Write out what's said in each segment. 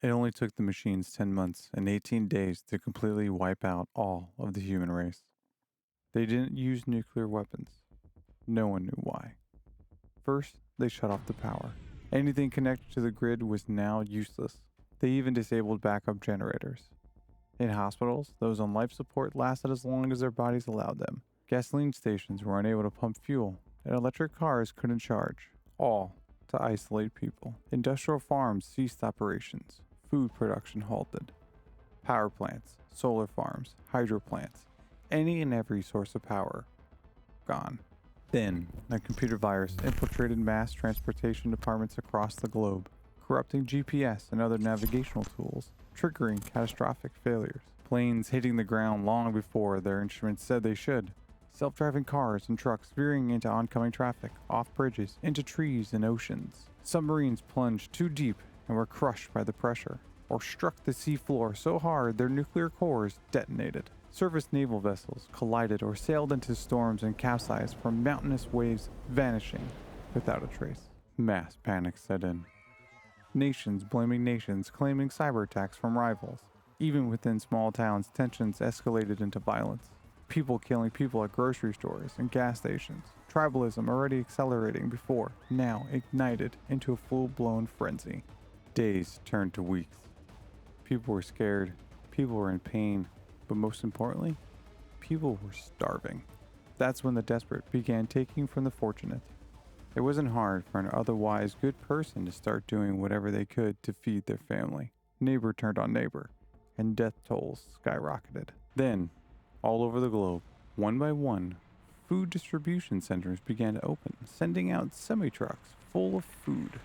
It only took the machines 10 months and 18 days to completely wipe out all of the human race. They didn't use nuclear weapons. No one knew why. First, they shut off the power. Anything connected to the grid was now useless. They even disabled backup generators. In hospitals, those on life support lasted as long as their bodies allowed them. Gasoline stations were unable to pump fuel, and electric cars couldn't charge, all to isolate people. Industrial farms ceased operations. Food production halted. Power plants, solar farms, hydro plants, any and every source of power, gone. Then, a computer virus infiltrated mass transportation departments across the globe, corrupting GPS and other navigational tools, triggering catastrophic failures. Planes hitting the ground long before their instruments said they should. Self-driving cars and trucks veering into oncoming traffic, off bridges, into trees and oceans. Submarines plunged too deep and were crushed by the pressure, or struck the seafloor so hard their nuclear cores detonated. Surface naval vessels collided or sailed into storms and capsized from mountainous waves, vanishing without a trace. Mass panic set in. Nations blaming nations, claiming cyber attacks from rivals. Even within small towns, tensions escalated into violence. People killing people at grocery stores and gas stations. Tribalism already accelerating before, now ignited into a full-blown frenzy. Days turned to weeks. People were scared, people were in pain, but most importantly, people were starving. That's when the desperate began taking from the fortunate. It wasn't hard for an otherwise good person to start doing whatever they could to feed their family. Neighbor turned on neighbor, and death tolls skyrocketed. Then, all over the globe, one by one, food distribution centers began to open, sending out semi-trucks full of food.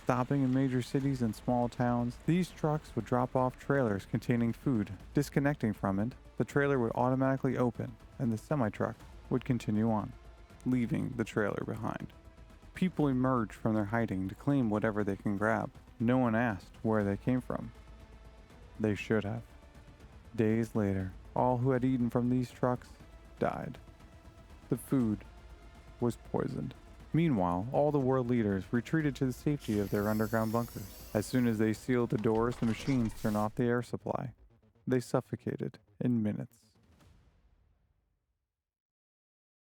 Stopping in major cities and small towns, these trucks would drop off trailers containing food. Disconnecting from it, the trailer would automatically open, and the semi-truck would continue on, leaving the trailer behind. People emerged from their hiding to claim whatever they can grab. No one asked where they came from. They should have. Days later, all who had eaten from these trucks died. The food was poisoned. Meanwhile, all the world leaders retreated to the safety of their underground bunkers. As soon as they sealed the doors, the machines turned off the air supply. They suffocated in minutes.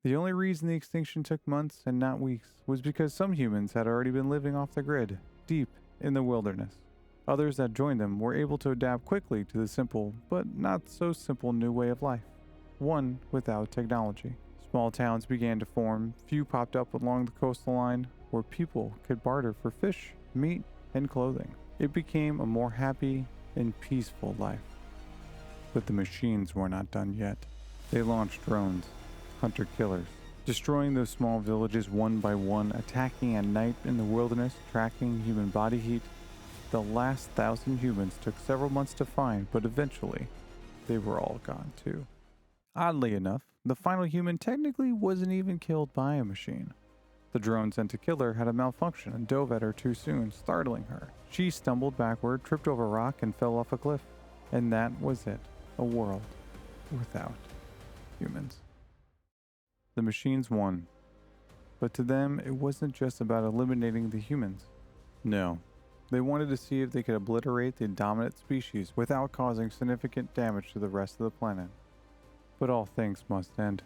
The only reason the extinction took months and not weeks was because some humans had already been living off the grid, deep in the wilderness. Others that joined them were able to adapt quickly to the simple, but not so simple new way of life, one without technology. Small towns began to form, few popped up along the coastal line where people could barter for fish, meat, and clothing. It became a more happy and peaceful life. But the machines were not done yet. They launched drones, hunter-killers, destroying those small villages one by one, attacking at night in the wilderness, tracking human body heat. The last 1,000 humans took several months to find, but eventually, they were all gone too. Oddly enough, the final human technically wasn't even killed by a machine. The drone sent to kill her had a malfunction and dove at her too soon, startling her. She stumbled backward, tripped over a rock, and fell off a cliff. And that was it. A world without humans. The machines won. But to them, it wasn't just about eliminating the humans. No. They wanted to see if they could obliterate the dominant species without causing significant damage to the rest of the planet. But all things must end.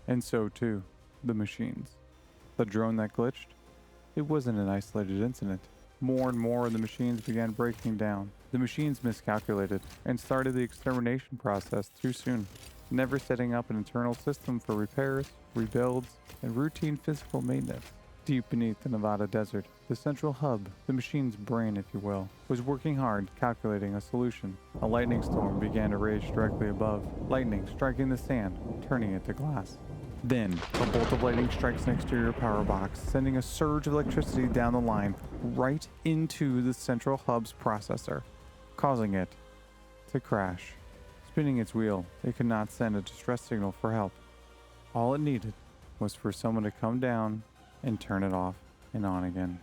And so too, the machines. The drone that glitched? It wasn't an isolated incident. More and more of the machines began breaking down. The machines miscalculated and started the extermination process too soon, never setting up an internal system for repairs, rebuilds, and routine physical maintenance. Deep beneath the Nevada desert, the central hub, the machine's brain if you will, was working hard calculating a solution. A lightning storm began to rage directly above, lightning striking the sand, turning it to glass. Then, a bolt of lightning strikes an exterior power box, sending a surge of electricity down the line, right into the central hub's processor, causing it to crash. Spinning its wheel, it could not send a distress signal for help. All it needed was for someone to come down and turn it off and on again.